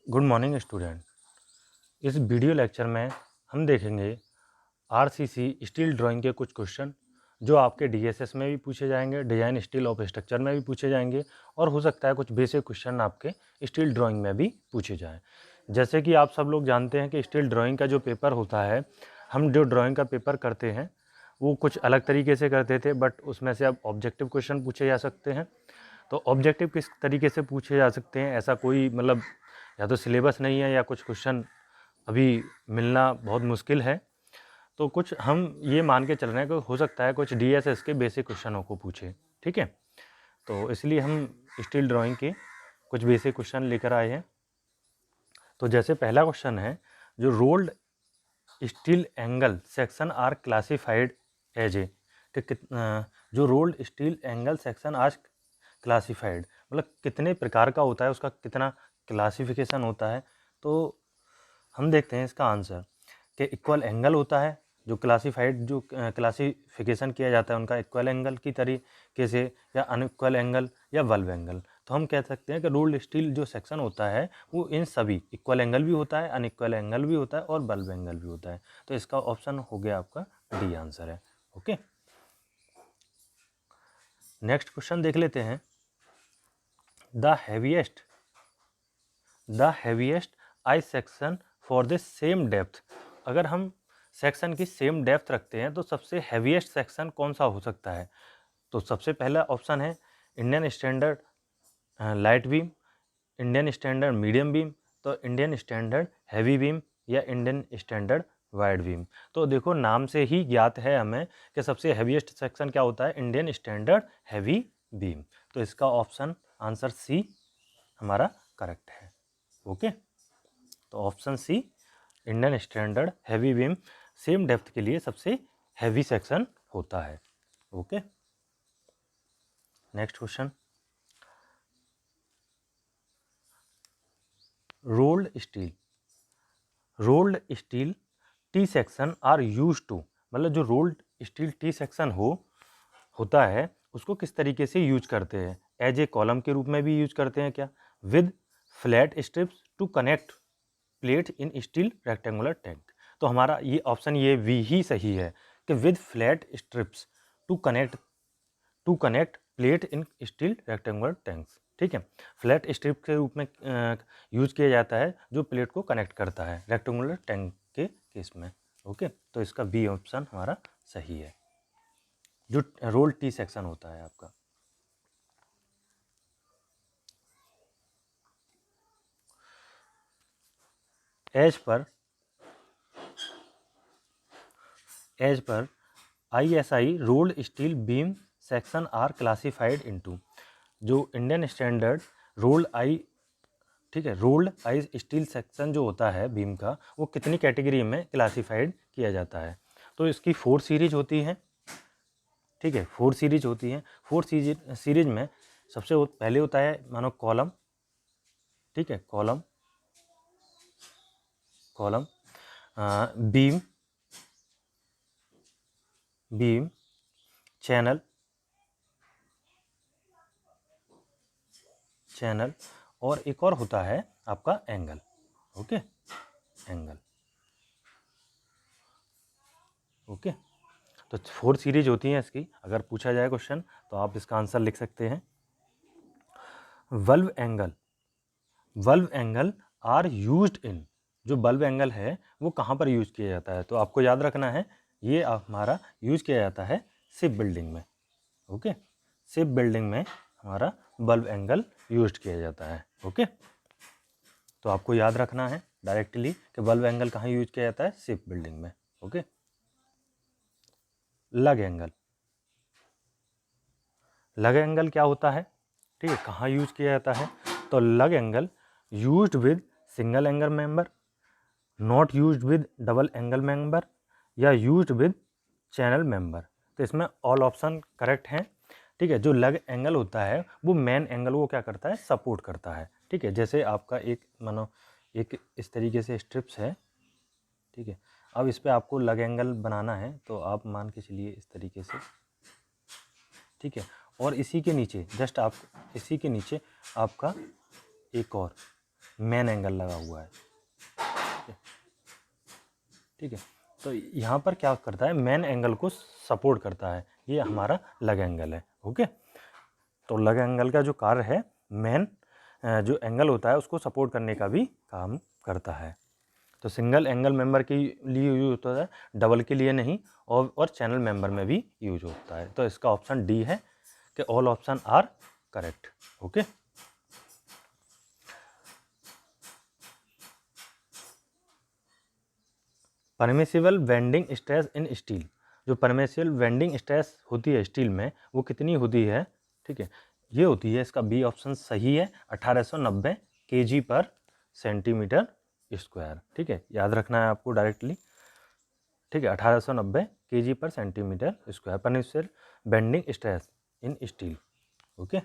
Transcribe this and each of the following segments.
Good morning student. इस video lecture में हम देखेंगे आरसीसी स्टील ड्राइंग के कुछ क्वेश्चन जो आपके डीएसएस में भी पूछे जाएंगे, डिजाइन स्टील ऑफ स्ट्रक्चर में भी पूछे जाएंगे और हो सकता है कुछ बेसिक क्वेश्चन आपके स्टील ड्राइंग में भी पूछे जाएं। जैसे कि आप सब लोग जानते हैं कि स्टील ड्राइंग का जो पेपर होता है, हम जो ड्राइंग का पेपर करते हैं वो कुछ अलग तरीके से करते थे, बट उसमें से अब ऑब्जेक्टिव क्वेश्चन पूछे जा सकते हैं। तो ऑब्जेक्टिव किस तरीके से पूछे जा सकते हैं, ऐसा कोई मतलब या तो सिलेबस नहीं है या कुछ क्वेश्चन अभी मिलना बहुत मुश्किल है। तो कुछ हम ये मान के चल रहे हैं कि हो सकता है कुछ डीएसएस के बेसिक क्वेश्चनों को पूछे, ठीक है। तो इसलिए हम स्टील ड्राइंग के कुछ बेसिक क्वेश्चन लेकर आए हैं। तो जैसे पहला क्वेश्चन है, जो rolled steel angle section are classified as a, जो रोल्ड स्टील एंगल सेक्शन आज क्लासिफाइड मतलब कितने प्रकार का होता है, उसका कितना क्लासिफिकेशन होता है। तो हम देखते हैं इसका आंसर कि इक्वल एंगल होता है, जो क्लासिफाइड जो क्लासिफिकेशन किया जाता है उनका इक्वल एंगल की तरीके से, या अनइक्वल एंगल या बल्ब एंगल। तो हम कह सकते हैं कि रोल्ड स्टील जो सेक्शन होता है वो इन सभी इक्वल एंगल भी होता है, अनइक्वल एंगल भी होता है और बल्ब एंगल भी होता है। तो इसका ऑप्शन हो गया आपका डी आंसर है। ओके, नेक्स्ट क्वेश्चन देख लेते हैं। The heaviest I section for the same depth. अगर हम सेक्शन की सेम डेप्थ रखते हैं तो सबसे हैवीएस्ट सेक्शन कौन सा हो सकता है। तो सबसे पहला ऑप्शन है Indian standard light beam, Indian standard medium beam, तो इंडियन स्टैंडर्ड हैवी बीम या इंडियन स्टैंडर्ड वाइड बीम। तो देखो नाम से ही ज्ञात है हमें कि सबसे हैवीएस्ट सेक्शन क्या होता है, इंडियन स्टैंडर्ड हैवी बीम। तो इसका ऑप्शन आंसर सी हमारा करेक्ट है। ओके, तो option C Indian standard heavy beam same depth के लिए सबसे हैवी सेक्शन होता है। Okay, next question. Rolled steel T section are used to, मतलब जो रोल्ड स्टील टी सेक्शन होता है उसको किस तरीके से यूज करते हैं। एज ए कॉलम के रूप में भी यूज करते हैं क्या, with flat strips to connect plate in steel rectangular tank. तो हमारा ये ऑप्शन ये भी ही सही है कि with flat strips to connect plate in steel rectangular tanks. ठीक है, फ्लैट स्ट्रिप के रूप में यूज किया जाता है जो प्लेट को कनेक्ट करता है रेक्टेंगुलर टैंक के केस में। ओके, तो इसका बी ऑप्शन हमारा सही है, जो रोल टी सेक्शन होता है आपका। As per ISI rolled steel beam section are classified into, जो इंडियन स्टैंडर्ड रोल्ड आई, ठीक है, रोल्ड आई स्टील सेक्शन जो होता है बीम का, वो कितनी कैटेगरी में क्लासिफाइड किया जाता है। तो इसकी 4 सीरीज होती हैं, ठीक है, 4 सीरीज होती हैं। 4 सीरीज में सबसे पहले होता है मानो कॉलम, ठीक है, कॉलम बीम चैनल और एक और होता है आपका एंगल। Okay, angle. ओके, तो 4 सीरीज होती हैं इसकी। अगर पूछा जाए क्वेश्चन तो आप इसका आंसर लिख सकते हैं। Bulb angle are used in, जो बल्ब एंगल है वो कहाँ पर यूज किया जाता है। तो आपको याद रखना है ये हमारा यूज किया जाता है शिप बिल्डिंग में। ओके, शिप बिल्डिंग में हमारा बल्ब एंगल यूज किया जाता है। ओके, तो आपको याद रखना है डायरेक्टली कि बल्ब एंगल कहाँ यूज किया जाता है, शिप बिल्डिंग में। ओके, लग एंगल क्या होता है, ठीक है, कहाँ यूज किया जाता है। तो लग angle used with single angle member, not used with double angle member, या यूज्ड विद चैनल मेंबर। तो इसमें ऑल ऑप्शन करेक्ट हैं। ठीक है, जो लग एंगल होता है वो मेन एंगल को क्या करता है, सपोर्ट करता है। ठीक है, जैसे आपका एक मानो एक इस तरीके से स्ट्रिप्स है, ठीक है, अब इस पर आपको लग एंगल बनाना है तो आप मान के चलिए इस तरीके से, ठीक है, और इसी के नीचे जस्ट आप इसी के नीचे आपका एक और मेन एंगल लगा हुआ है। ठीक है, तो यहाँ पर क्या करता है, मेन एंगल को सपोर्ट करता है, ये हमारा लग एंगल है। ओके, तो लग एंगल का जो कार्य है, मेन जो एंगल होता है उसको सपोर्ट करने का भी काम करता है। तो सिंगल एंगल मेंबर के लिए यूज होता है, डबल के लिए नहीं, और चैनल मेंबर में भी यूज होता है। तो इसका ऑप्शन डी है कि all option are correct. Okay, permissible bending stress in steel, जो परमिसिबल बेंडिंग स्ट्रेस होती है स्टील में वो कितनी होती है? ठीक है, ये होती है, इसका बी ऑप्शन सही है, 1890 kg पर सेंटीमीटर स्क्वायर। ठीक है, याद रखना है आपको डायरेक्टली। ठीक है, 1890 kg पर centimetre square permissible bending stress in steel. Okay,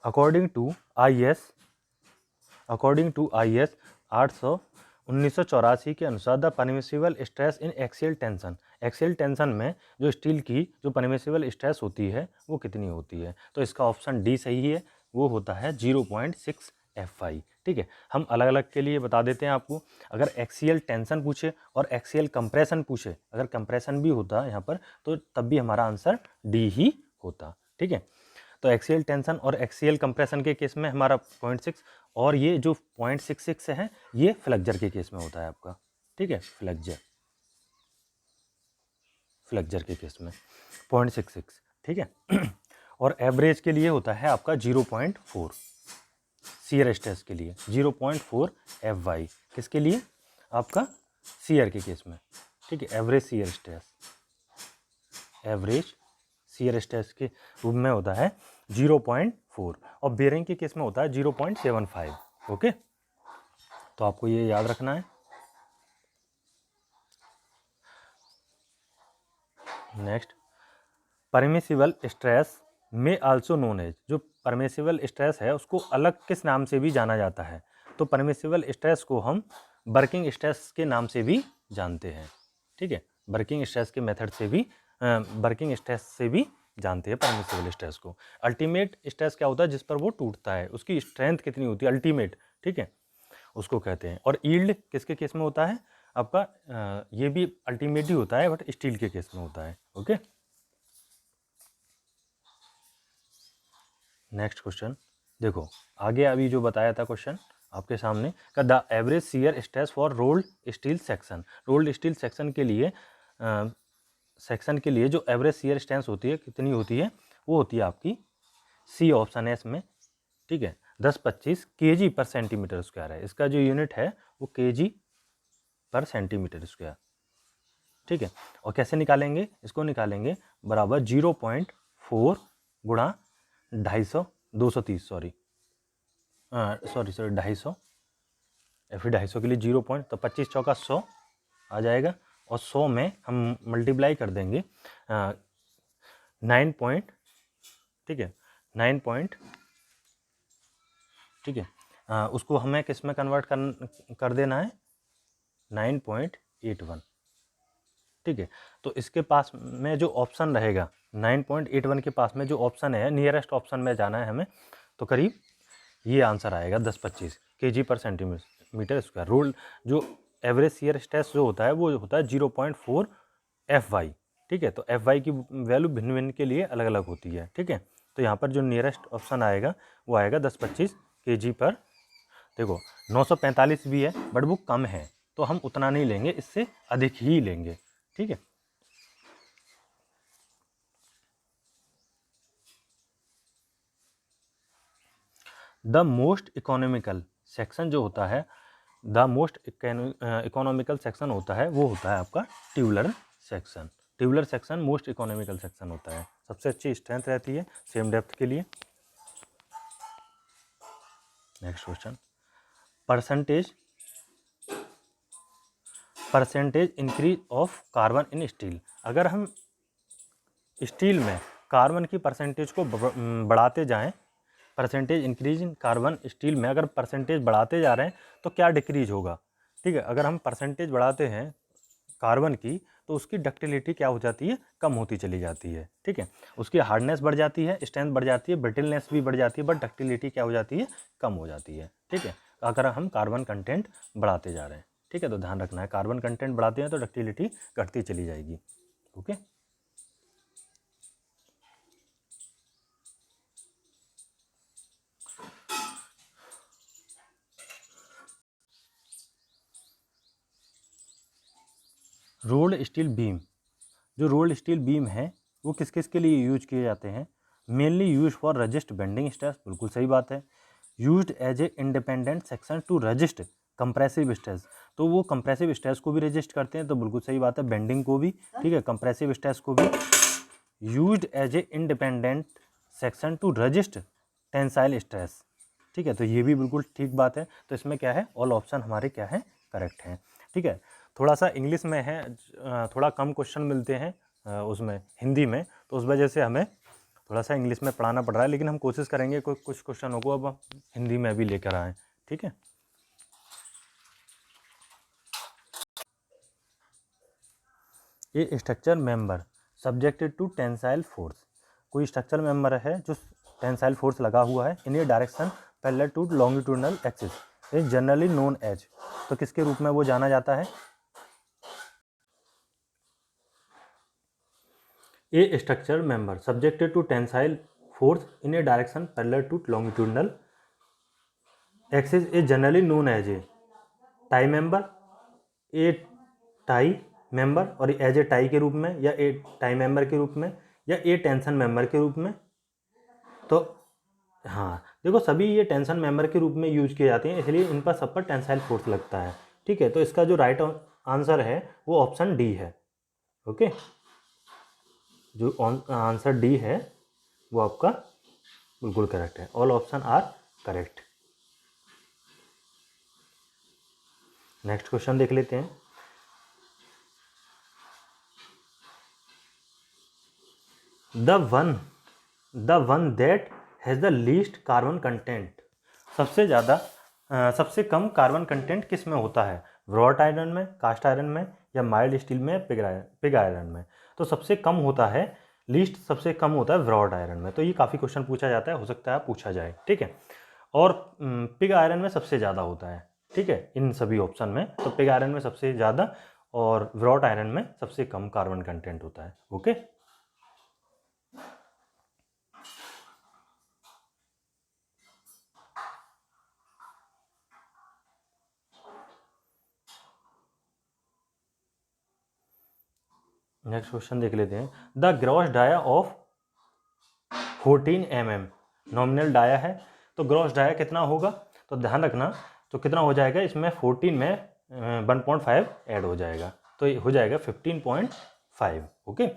according to IS 800 1984 के अनुसार the permissible stress in axial tension, axial tension में जो स्टील की जो परमिसिबल स्ट्रेस होती है वो कितनी होती है? तो इसका ऑप्शन डी सही है, वो होता है 0.6 FI। ठीक है, हम अलग अलग के लिए बता देते हैं आपको। अगर एक्सियल टेंशन पूछे और एक्सियल कंप्रेशन पूछे, अगर कंप्रेशन भी होता यहाँ पर तो तब भी हमारा आंसर डी ही होता। ठीक है, तो एक्सियल टेंशन और एक्सियल कंप्रेशन के केस में हमारा 0.6, और ये जो 0.66 है ये फ्लेक्चर के केस में होता है आपका। ठीक है, फ्लेक्चर के केस में 0.66। ठीक है, और एवरेज के लिए होता है आपका 0.4, शियर स्ट्रेस के लिए 0.4 FY, किसके लिए? आपका शियर के केस में। ठीक है, एवरेज शियर स्ट्रेस के रूप में होता है 0.4, और बेरिंग के केस में होता है 0.75। ओके, तो आपको ये याद रखना है। नेक्स्ट, परमिसिबल स्ट्रेस में आल्सो नोन एज, जो परमिसिबल स्ट्रेस है उसको अलग किस नाम से भी जाना जाता है? तो परमिसिबल स्ट्रेस को हम वर्किंग स्ट्रेस के नाम से भी जानते हैं। ठीक है, वर्किंग स्ट्रेस के मेथड से भी, वर्किंग स्ट्रेस से भी जानते हैं परमिसिबल स्ट्रेस को। अल्टीमेट स्ट्रेस क्या होता है? जिस पर वो टूटता है, उसकी स्ट्रेंथ कितनी होती है, अल्टीमेट। ठीक है, उसको कहते हैं। और यील्ड किसके केस में होता है आपका? ये भी अल्टीमेट ही होता है, बट स्टील के केस में होता है। ओके, नेक्स्ट क्वेश्चन देखो, आगे अभी जो बताया था क्वेश्चन आपके सामने का, the average shear stress for rolled steel section, rolled steel section के लिए जो एवरेज शियर स्ट्रेंथ होती है कितनी होती है? वो होती है आपकी सी ऑप्शन है इसमें। ठीक है, 10-25 kg पर सेंटीमीटर स्क्वायर है, इसका जो यूनिट है वो kg पर सेंटीमीटर स्क्वायर। ठीक है, और कैसे निकालेंगे? इसको निकालेंगे बराबर 0.4 गुणा 250, 230 सॉरी 250, या फिर 250 के लिए 0 पॉइंट, तो 25 चौका 100 आ जाएगा, और 100 में हम मल्टीप्लाई कर देंगे 9 पॉइंट। ठीक है, 9 पॉइंट। ठीक है, उसको हमें किस में कन्वर्ट कर देना है? 9.81। ठीक है, तो इसके पास में जो ऑप्शन रहेगा 9.81 के पास में जो ऑप्शन है, नियरेस्ट ऑप्शन में जाना है हमें, तो करीब ये आंसर आएगा 10-25 kg पर सेंटीमीटर स्क्वायर। रोल जो एवरेज शियर स्ट्रेस जो होता है वो होता है 0.4 FY। ठीक है, तो FY की वैल्यू भिन्न भिन्न के लिए अलग अलग होती है। ठीक है, तो यहाँ पर जो नियरेस्ट ऑप्शन आएगा वो आएगा 10-25 kg पर। देखो 945 भी है, बट वो कम है, तो हम उतना नहीं लेंगे, इससे अधिक ही लेंगे। ठीक है, द मोस्ट इकोनॉमिकल सेक्शन जो होता है, द मोस्ट इकोनॉमिकल सेक्शन होता है वो होता है आपका tubular section. Tubular section most economical section होता है, सबसे अच्छी स्ट्रेंथ रहती है सेम डेप्थ के लिए। Next question, percentage increase of carbon in steel, अगर हम स्टील में कार्बन की परसेंटेज को बढ़ाते जाएं, percentage increase in carbon steel में अगर परसेंटेज बढ़ाते जा रहे हैं तो क्या डिक्रीज होगा? ठीक है, अगर हम परसेंटेज बढ़ाते हैं कार्बन की तो उसकी डक्टिलिटी क्या हो जाती है, कम होती चली जाती है। ठीक है, उसकी हार्डनेस बढ़ जाती है, स्ट्रेंथ बढ़ जाती है, ब्रिटलनेस भी बढ़ जाती है, बट डक्टिलिटी क्या हो जाती है, कम हो जाती है। ठीक है, अगर हम कार्बन कंटेंट बढ़ाते जा रहे हैं। ठीक है, तो ध्यान रखना है, कार्बन कंटेंट बढ़ाते हैं तो डक्टिलिटी घटती चली जाएगी। ओके, रोल्ड स्टील बीम, जो रोल्ड स्टील बीम है वो किस किस के लिए यूज किए जाते हैं? Mainly use for resist bending stress, बिल्कुल सही बात है। Used as a independent section to resist compressive stress, तो वो कंप्रेसिव स्ट्रेस को भी रजिस्ट करते हैं, तो बिल्कुल सही बात है, बेंडिंग को भी। ठीक है, कंप्रेसिव स्ट्रेस को भी। Used as a independent section to resist tensile stress. ठीक है, तो ये भी बिल्कुल ठीक बात है। तो इसमें क्या है, ऑल ऑप्शन हमारे क्या है, करेक्ट हैं। ठीक है, थोड़ा सा इंग्लिश में है, थोड़ा कम क्वेश्चन मिलते हैं उसमें हिंदी में, तो उस वजह से हमें थोड़ा सा इंग्लिश में पढ़ाना पड़ रहा है, लेकिन हम कोशिश करेंगे कुछ क्वेश्चनों को अब हिंदी में भी लेकर आएँ। ठीक है, ये structure member subjected to tensile force, कोई स्ट्रक्चर मेंबर है जो टेंसाइल फोर्स लगा हुआ है in a direction parallel to longitudinal axis is generally known as, तो किसके रूप में वो जाना जाता है? A structure member subjected to tensile force in a direction parallel to longitudinal axis is generally known as a tie member, a tie member, और as a tie के रूप में, या ए टाई मेंबर के रूप में, या ए टेंशन मेंबर के रूप में। तो हाँ, देखो सभी ये टेंशन मेंबर के रूप में यूज किए जाते हैं, इसलिए इन पर सब पर टेंसाइल फोर्स लगता है। ठीक है, तो इसका जो राइट आंसर है वो ऑप्शन डी है। ओके, जो आंसर डी है वो आपका बिल्कुल करेक्ट है, all option are correct. Next question देख लेते हैं। The one that has the least carbon content, सबसे कम कार्बन कंटेंट किस में होता है? व्रॉट आयरन में, कास्ट आयरन में, या माइल्ड स्टील में, पिग आयरन में? तो सबसे कम होता है, लीस्ट सबसे कम होता है व्रॉट आयरन में। तो ये काफ़ी क्वेश्चन पूछा जाता है, हो सकता है पूछा जाए। ठीक है, और पिग आयरन में सबसे ज़्यादा होता है। ठीक है, इन सभी ऑप्शन में तो पिग आयरन में सबसे ज़्यादा और व्रॉट आयरन में सबसे कम कार्बन कंटेंट होता है। ओके, नेक्स्ट क्वेश्चन देख लेते हैं। The gross dia of 14 mm nominal dia है, तो ग्रॉस डाया कितना होगा? तो ध्यान रखना, तो कितना हो जाएगा इसमें, 14 में 1.5 ऐड हो जाएगा, तो ये हो जाएगा 15.5। ओके,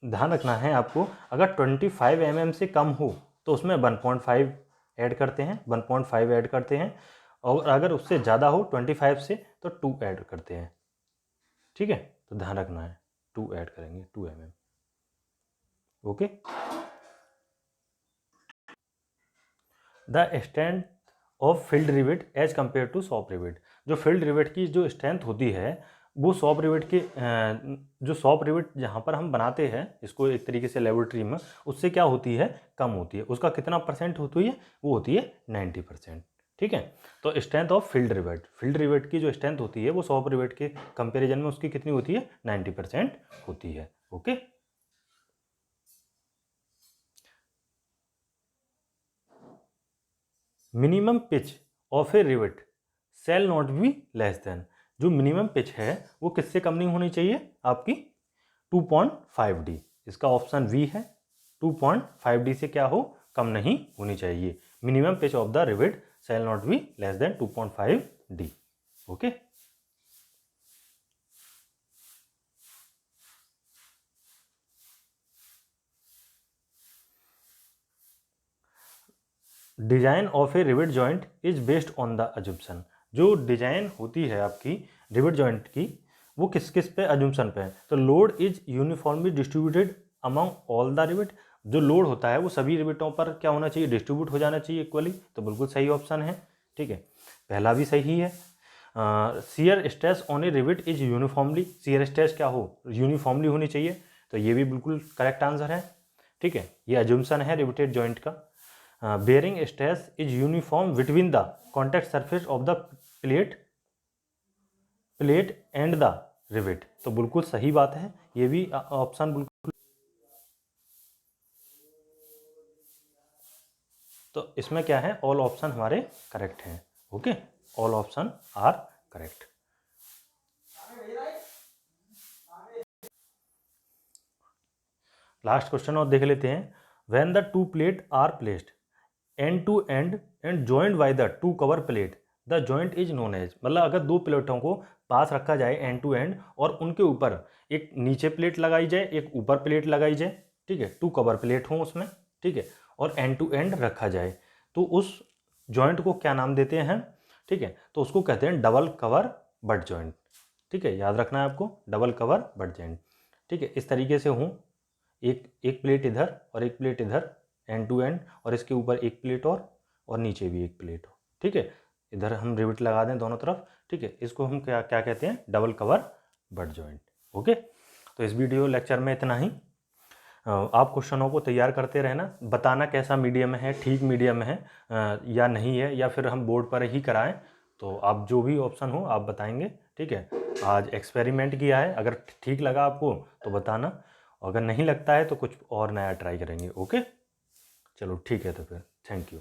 ध्यान रखना है आपको, अगर 25 mm से कम हो तो उसमें 1.5 ऐड करते हैं, 1.5 ऐड करते हैं, और अगर उससे ज़्यादा हो 25 से तो 2 ऐड करते हैं। ठीक है, तो ध्यान रखना है, 2 ऐड करेंगे, 2 mm। Okay, the strength of field rivet as compare to soft rivet, जो फील्ड रिवेट की जो स्ट्रेंथ होती है वो सॉफ्ट रिवेट के जो सॉफ्ट रिवेट जहाँ पर हम बनाते हैं इसको एक तरीके से लेबोरेटरी में, उससे क्या होती है, कम होती है। उसका कितना परसेंट होती है? वो होती है 90%। ठीक है, तो स्ट्रेंथ ऑफ फील्ड रिवेट की जो स्ट्रेंथ होती है वो सॉफ्ट रिवेट के कंपेरिजन में उसकी कितनी होती है? 90% होती है। Okay, minimum pitch of a rivet shall not be less than, जो मिनिमम पिच है वो किससे कम नहीं होनी चाहिए? आपकी 2.5D, इसका ऑप्शन वी है। 2.5D से क्या हो, कम नहीं होनी चाहिए। Minimum pitch of the rivet shall not be less than 2.5D। Okay, design of a rivet joint is based on the assumption, जो डिजाइन होती है आपकी रिवेट जॉइंट की वो किस किस पे अजम्पशन पे है? तो load is uniformly distributed among all the rivet, जो लोड होता है वो सभी रिवेटों पर क्या होना चाहिए? डिस्ट्रीब्यूट हो जाना चाहिए इक्वली, तो बिल्कुल सही ऑप्शन है। ठीक है, पहला भी सही है। Shear stress on A rivet is uniformly, shear stress क्या हो, यूनिफॉर्मली होनी चाहिए, तो ये भी बिल्कुल करेक्ट आंसर है। ठीक है, ये अजम्पशन है रिवेटेड जॉइंट का। Bearing stress is uniform between the contact surface of the plate and the rivet, तो बिल्कुल सही बात है, ये भी ऑप्शन बिल्कुल। तो इसमें क्या है, ऑल ऑप्शन हमारे करेक्ट हैं। Okay, all option are correct. Last question और देख लेते हैं। When the two plate are placed end to end joint by the two cover plate the joint is known as, मतलब अगर दो प्लेटों को पास रखा जाए एंड टू एंड और उनके ऊपर एक नीचे प्लेट लगाई जाए, एक ऊपर प्लेट लगाई जाए, ठीक है, टू कवर प्लेट हो उसमें, ठीक है, और एंड टू एंड रखा जाए, तो उस जॉइंट को क्या नाम देते हैं? ठीक है, तो उसको कहते हैं डबल कवर बट जॉइंट। ठीक है, याद रखना है आपको, डबल कवर बट जॉइंट। ठीक है, इस तरीके से हूँ, एक प्लेट इधर और एक प्लेट इधर एंड टू एंड, और इसके ऊपर एक प्लेट और नीचे भी एक प्लेट हो। ठीक है, इधर हम रिवेट लगा दें दोनों तरफ। ठीक है, इसको हम क्या क्या कहते हैं? Double cover butt joint. Okay, तो इस वीडियो लेक्चर में इतना ही। आप क्वेश्चनों को तैयार करते रहना, बताना कैसा मीडियम है, ठीक मीडियम है या नहीं है, या फिर हम बोर्ड पर ही कराएं, तो आप जो भी ऑप्शन हो आप बताएंगे। ठीक है, आज एक्सपेरिमेंट किया है, अगर ठीक लगा आपको तो बताना, अगर नहीं लगता है तो कुछ और नया ट्राई करेंगे। ओके, चलो ठीक है, तो फिर थैंक यू।